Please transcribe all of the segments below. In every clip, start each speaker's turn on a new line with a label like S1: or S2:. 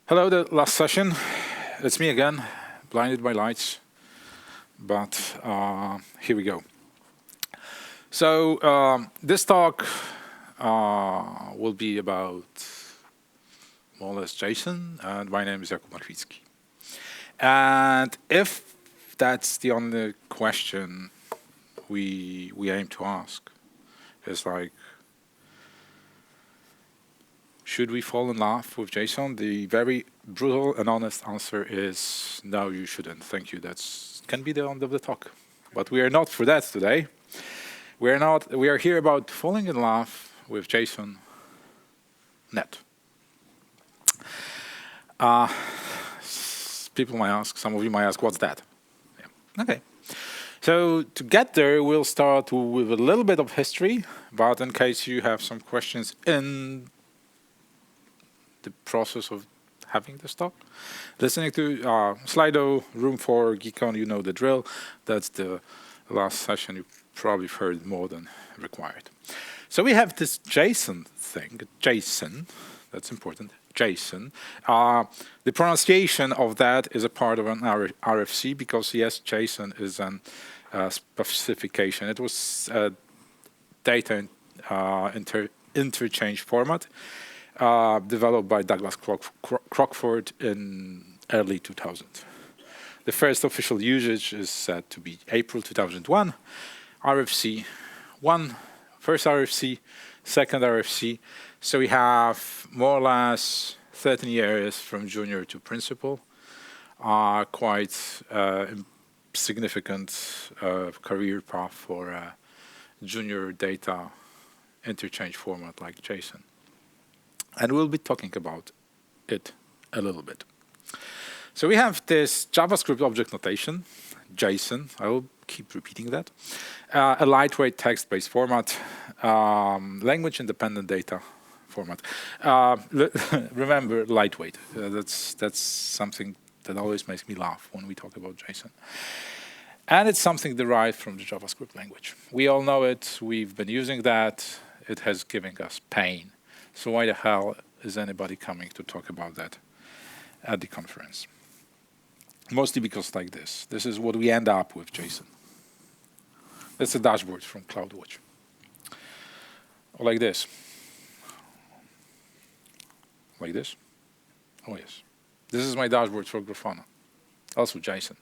S1: Hello, the last session. It's me again, blinded by lights, but here we go. So this talk will be about more or less JSON, and my name is Jakub Marchwicki. And if that's the only question we aim to ask, is like, should we fall in love with JSON? The very brutal and honest answer is no, you shouldn't. Thank you. That can be the end of the talk. But we are not for that today. We are not. We are here about falling in love with JSON net. People might ask. Some of you might ask, what's that? Yeah. Okay. So to get there, we'll start with a little bit of history. But in case you have some questions in the process of having this talk, listening to Slido, Room 4, GeeCON, you know the drill. That's the last session you probably heard more than required. So we have this JSON thing, JSON, that's important, JSON. The pronunciation of that is a part of an RFC because yes, JSON is an specification. It was a data interchange format developed by Douglas Crockford in early 2000. The first official usage is said to be April 2001. RFC 1, first RFC, second RFC. So we have more or less 13 years from junior to principal. Quite significant career path for a junior data interchange format like JSON. And we'll be talking about it a little bit. So we have this JavaScript object notation, JSON. I will keep repeating that. A lightweight text-based format, language-independent data format. Remember, lightweight. That's something that always makes me laugh when we talk about JSON. And it's something derived from the JavaScript language. We all know it. We've been using that. It has given us pain. So why the hell is anybody coming to talk about that at the conference? Mostly because like this. This is what we end up with JSON. That's a dashboard from CloudWatch. Or like this. Like this. Oh yes. This is my dashboard for Grafana. Also JSON.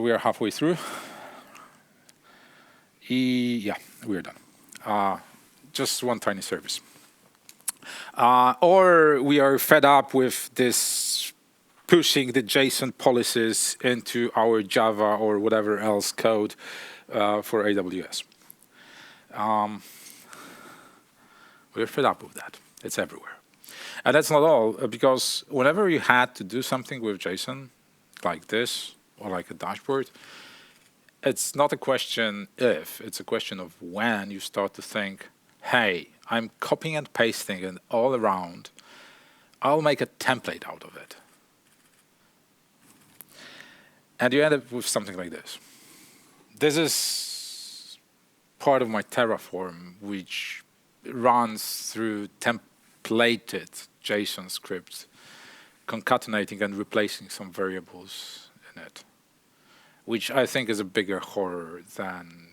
S1: We are halfway through. Yeah, we are done. Just one tiny service. Or we are fed up with this pushing the JSON policies into our Java or whatever else code for AWS. We're fed up with that. It's everywhere. And that's not all, because whenever you had to do something with JSON, like this, or like a dashboard, it's not a question if, it's a question of when you start to think, hey, I'm copying and pasting it all around. I'll make a template out of it. And you end up with something like this. This is part of my Terraform, which runs through templated JSON scripts, concatenating and replacing some variables in it, which I think is a bigger horror than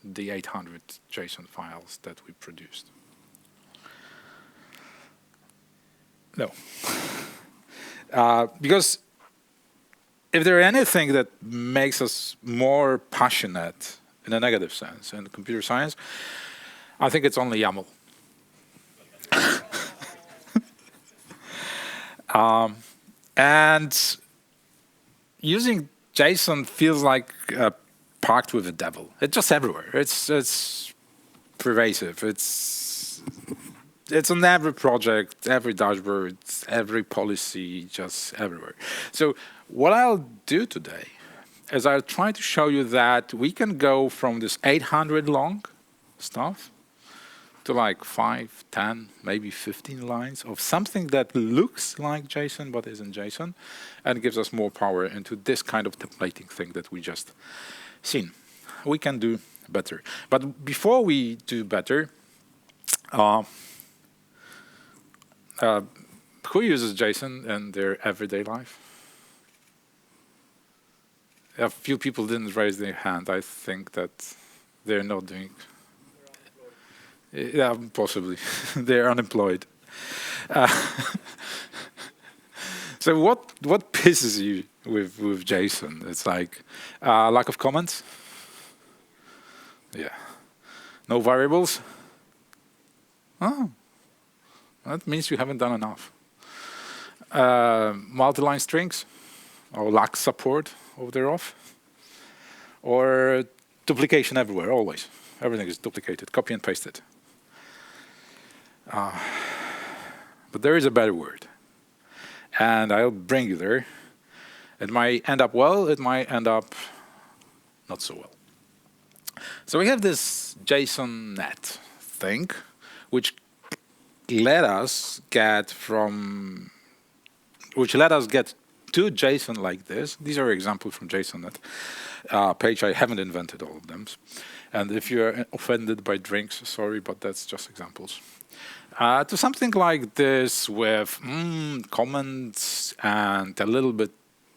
S1: the 800 JSON files that we produced. No. Because if there's anything that makes us more passionate in a negative sense in computer science, I think it's only YAML. And using JSON feels like a pact with the devil. It's just everywhere. It's pervasive. It's on every project, every dashboard, every policy, just everywhere. So what I'll do today is I'll try to show you that we can go from this 800 long stuff to like 5, 10, maybe 15 lines of something that looks like JSON but isn't JSON, and gives us more power into this kind of templating thing that we just seen. We can do better. But before we do better, Who uses JSON in their everyday life? A few people didn't raise their hand. I think that they're not doing. Yeah, possibly. They're unemployed. So what pisses you with JSON? It's like lack of comments. Yeah. No variables. Oh, that means you haven't done enough. Multi-line strings, or lack support of thereof, or duplication everywhere, always. Everything is duplicated, copy and paste it. But there is a better word, and I'll bring you there. It might end up well, it might end up not so well. So we have this JSONnet thing, which let us get to JSON like this. These are examples from JSONnet page. I haven't invented all of them. And if you're offended by drinks, sorry, but that's just examples. To something like this with comments and a little bit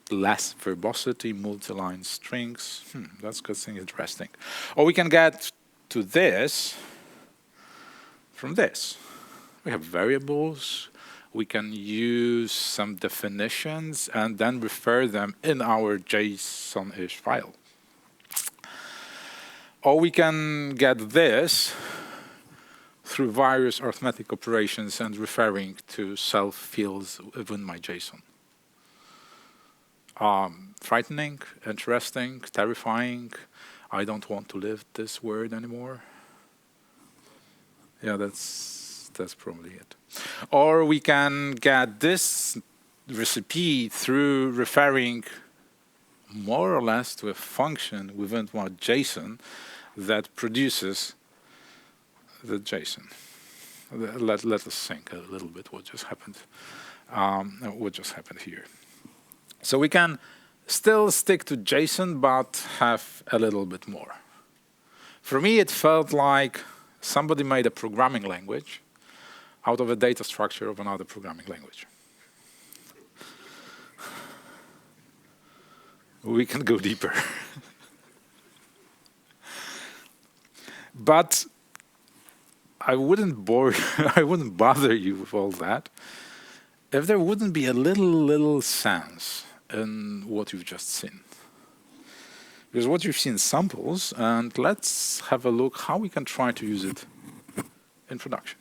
S1: less verbosity, multi-line strings. That's getting interesting. Or we can get to this from this. We have variables. We can use some definitions and then refer them in our JSON-ish file. Or we can get this through various arithmetic operations and referring to self fields within my JSON. Frightening, interesting, terrifying. I don't want to live this word anymore. Yeah, that's probably it. Or we can get this recipe through referring more or less to a function within one JSON that produces the JSON. Let us think a little bit what just happened. Here. So we can still stick to JSON, but have a little bit more. For me, it felt like somebody made a programming language out of a data structure of another programming language. We can go deeper. But I wouldn't bother you with all that if there wouldn't be a little sense in what you've just seen. Because what you've seen samples, and let's have a look how we can try to use it in production.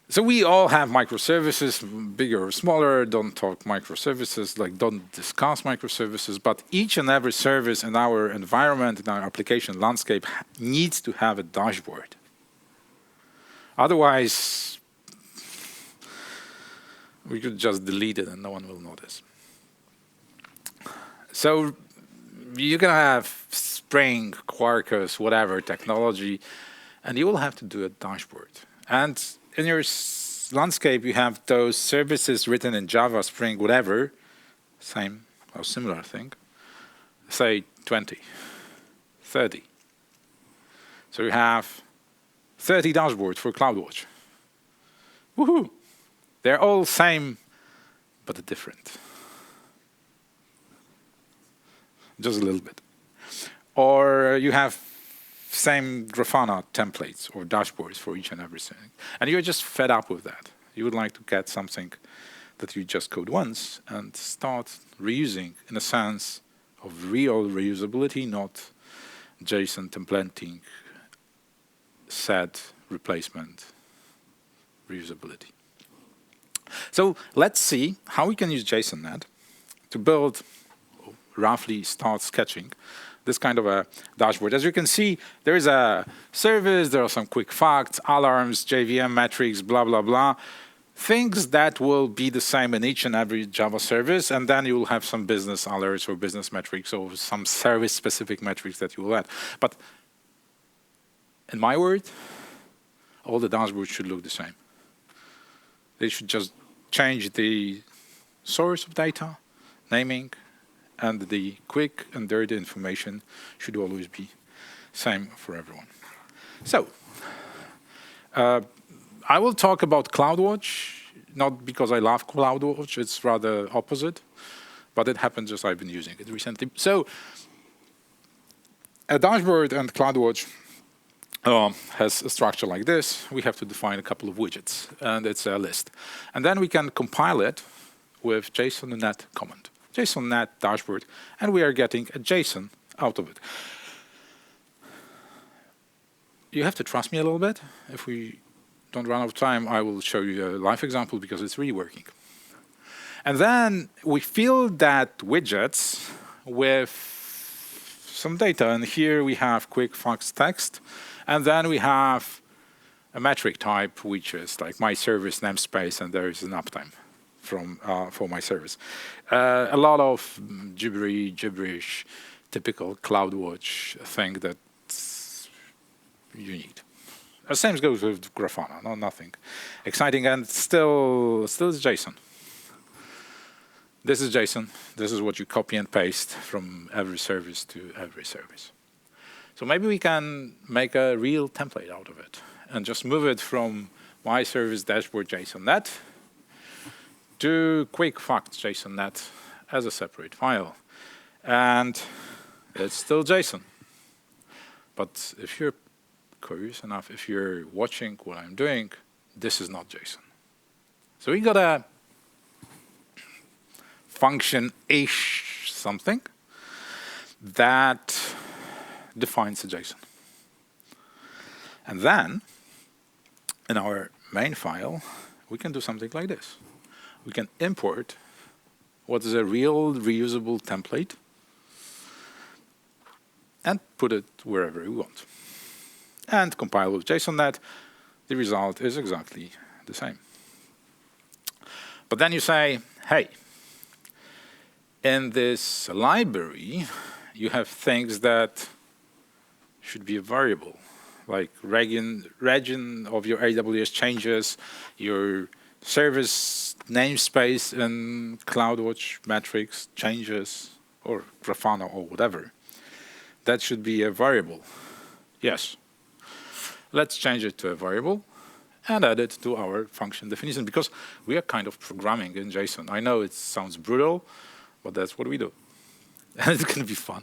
S1: So we all have microservices, bigger or smaller. Don't talk microservices, like don't discuss microservices, but each and every service in our environment, in our application landscape, needs to have a dashboard. Otherwise, we could just delete it and no one will notice. So you can have Spring, Quarkus, whatever technology, and you will have to do a dashboard. And in your landscape, you have those services written in Java, Spring, whatever, same or similar thing, say 20, 30. So you have 30 dashboards for CloudWatch. Woohoo! They're all same, but different. Just a little bit. Or you have same Grafana templates or dashboards for each and everything. And you're just fed up with that. You would like to get something that you just code once and start reusing in a sense of real reusability, not JSON templating, set, replacement, reusability. So let's see how we can use JSONnet to build, roughly start sketching this kind of a dashboard. As you can see, there is a service, there are some quick facts, alarms, JVM metrics, blah, blah, blah. Things that will be the same in each and every Java service, and then you will have some business alerts or business metrics or some service-specific metrics that you will add. But in my word, all the dashboards should look the same. They should just change the source of data, naming, and the quick and dirty information should always be same for everyone. So, I will talk about CloudWatch, not because I love CloudWatch, it's rather opposite, but it happens just I've been using it recently. So a dashboard and CloudWatch has a structure like this. We have to define a couple of widgets, and it's a list. And then we can compile it with jsonnet command, jsonnet dashboard, and we are getting a JSON out of it. You have to trust me a little bit. If we don't run out of time, I will show you a live example because it's really working. And then we fill that widgets with some data. And here we have quick fax text. And then we have a metric type, which is like my service namespace, and there is an uptime for my service. A lot of gibberish, typical CloudWatch thing that you need. The same goes with Grafana, nothing exciting, and still it's JSON. This is JSON. This is what you copy and paste from every service to every service. So maybe we can make a real template out of it and just move it from my service dashboard JSONnet to quick facts JSONnet as a separate file. And it's still JSON. But if you're curious enough, if you're watching what I'm doing, this is not JSON. So we got a function-ish something that defines a JSON. And then, in our main file, we can do something like this. We can import what is a real reusable template and put it wherever we want. And compile with JSONnet, the result is exactly the same. But then you say, hey, in this library, you have things that should be a variable, like region of your AWS changes, your service namespace in CloudWatch metrics changes, or Grafana or whatever. That should be a variable. Yes. Let's change it to a variable and add it to our function definition, because we are kind of programming in JSON. I know it sounds brutal, but that's what we do. And it's going to be fun.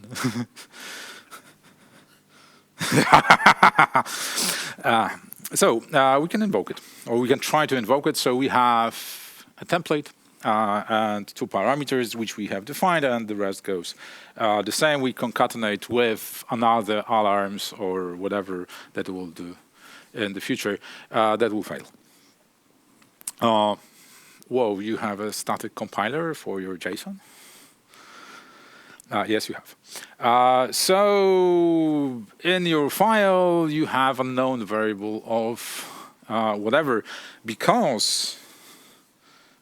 S1: So we can invoke it, or we can try to invoke it. So we have a template and two parameters which we have defined, and the rest goes the same. We concatenate with another alarms or whatever that we'll do in the future that will fail. Whoa, you have a static compiler for your JSON? Yes, you have. So in your file, you have a known variable of whatever, because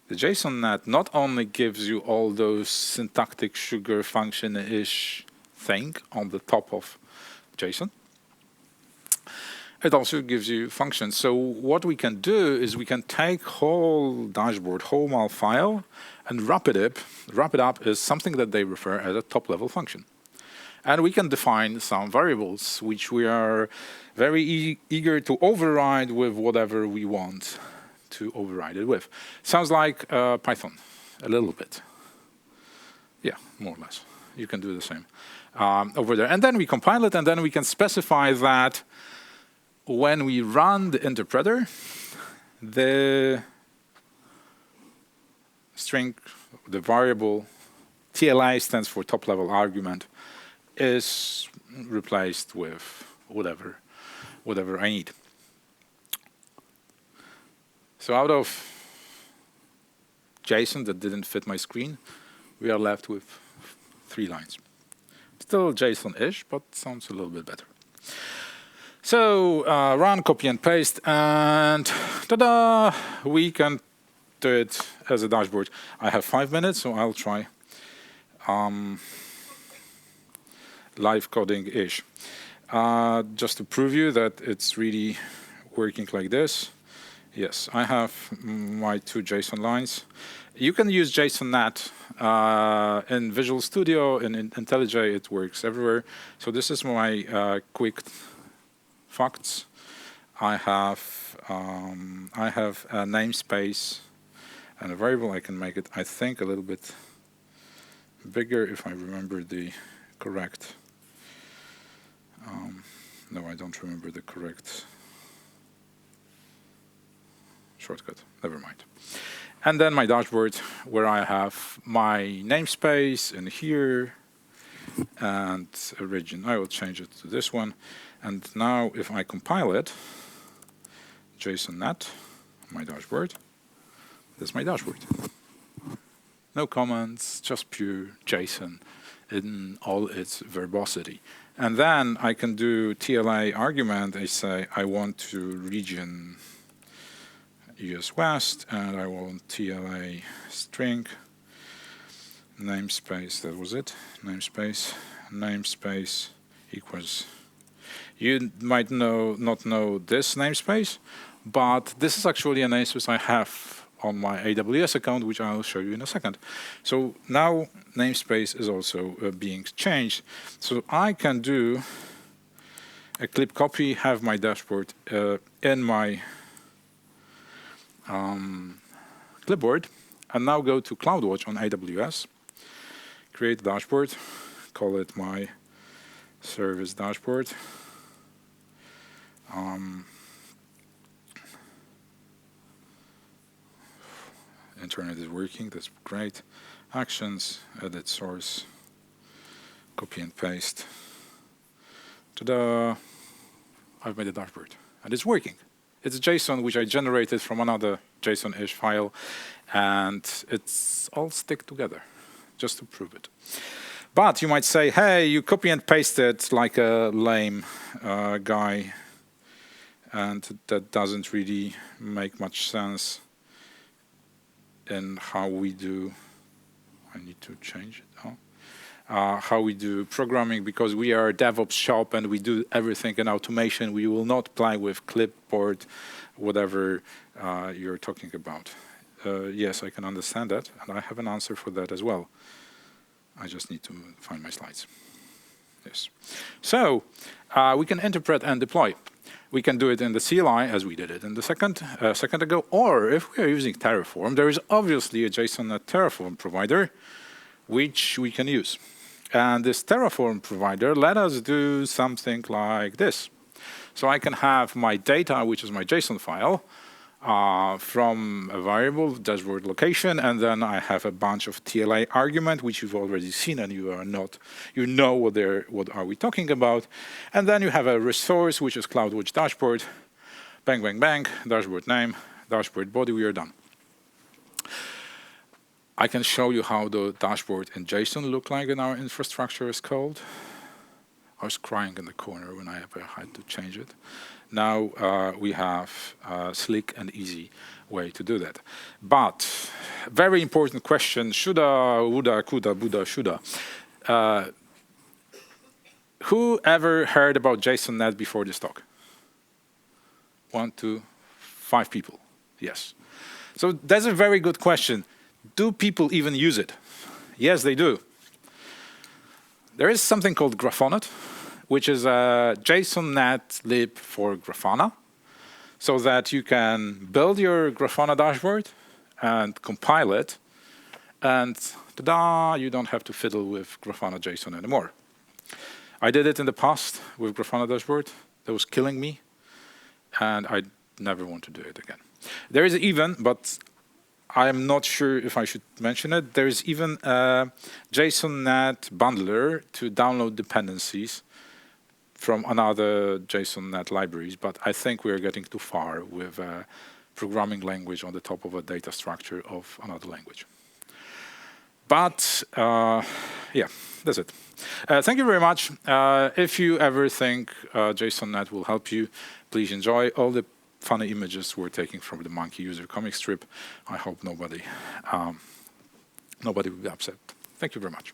S1: the JSONnet not only gives you all those syntactic sugar function-ish thing on the top of JSON, it also gives you functions. So what we can do is we can take whole dashboard, whole mal file, and wrap it up as something that they refer as a top-level function. And we can define some variables which we are very eager to override with whatever we want to override it with. Sounds like Python, a little bit. Yeah, more or less. You can do the same over there. And then we compile it, and then we can specify that when we run the interpreter, the string, the variable, TLA stands for top-level argument, is replaced with whatever I need. So out of JSON that didn't fit my screen, we are left with 3 lines. Still JSON-ish, but sounds a little bit better. So run, copy and paste, and ta-da! We can do it as a dashboard. I have 5 minutes, so I'll try live coding-ish. Just to prove you that it's really working like this. Yes, I have my 2 JSON lines. You can use JSONnet in Visual Studio, in IntelliJ, it works everywhere. So this is my quick facts. I have I have a namespace and a variable. I can make it, I think, a little bit bigger if I remember the correct. No, I don't remember the correct shortcut. Never mind. And then my dashboard, where I have my namespace in here and a region. I will change it to this one. And now if I compile it, jsonnet, my dashboard, that's my dashboard. No comments, just pure JSON in all its verbosity. And then I can do TLA argument. I say I want to region US West, and I want TLA string, namespace, that was it, namespace equals. You might not know this namespace, but this is actually a namespace I have on my AWS account, which I'll show you in a second. So now namespace is also being changed. So I can do a clip copy, have my dashboard in my clipboard, and now go to CloudWatch on AWS, create a dashboard, call it my service dashboard. Internet is working, that's great. Actions, edit source, copy and paste. Ta-da! I've made a dashboard, and it's working. It's a JSON which I generated from another JSON-ish file, and it's all stick together, just to prove it. But you might say, hey, you copy and pasted like a lame guy, and that doesn't really make much sense in how we do. I need to change it. How we do programming, because we are a DevOps shop and we do everything in automation. We will not play with clipboard, whatever you're talking about. Yes, I can understand that, and I have an answer for that as well. I just need to find my slides. Yes. So we can interpret and deploy. We can do it in the CLI, as we did it in the second ago, or if we are using Terraform, there is obviously a JSONnet Terraform provider, which we can use. And this Terraform provider let us do something like this. So I can have my data, which is my JSON file, from a variable dashboard location, and then I have a bunch of TLA argument, which you've already seen, and you know what are we talking about. And then you have a resource, which is CloudWatch dashboard, bang, bang, bang, dashboard name, dashboard body, we are done. I can show you how the dashboard in JSON look like in our infrastructure as code. I was crying in the corner when I ever had to change it. Now we have a slick and easy way to do that. But very important question, shoulda, woulda, coulda, Buddha, shoulda. Who ever heard about JSONnet before this talk? 1, 2, 5 people. Yes. So that's a very good question. Do people even use it? Yes, they do. There is something called Grafana, which is a JSONnet lib for Grafana, so that you can build your Grafana dashboard and compile it, and ta-da, you don't have to fiddle with Grafana JSON anymore. I did it in the past with Grafana dashboard. That was killing me, and I never want to do it again. There is even, but I'm not sure if I should mention it, there is even a JSONnet bundler to download dependencies from another JSONnet libraries, but I think we're getting too far with a programming language on the top of a data structure of another language. But yeah, that's it. Thank you very much. If you ever think JSONnet will help you, please enjoy all the funny images we're taking from the monkey user comic strip. I hope nobody will be upset. Thank you very much.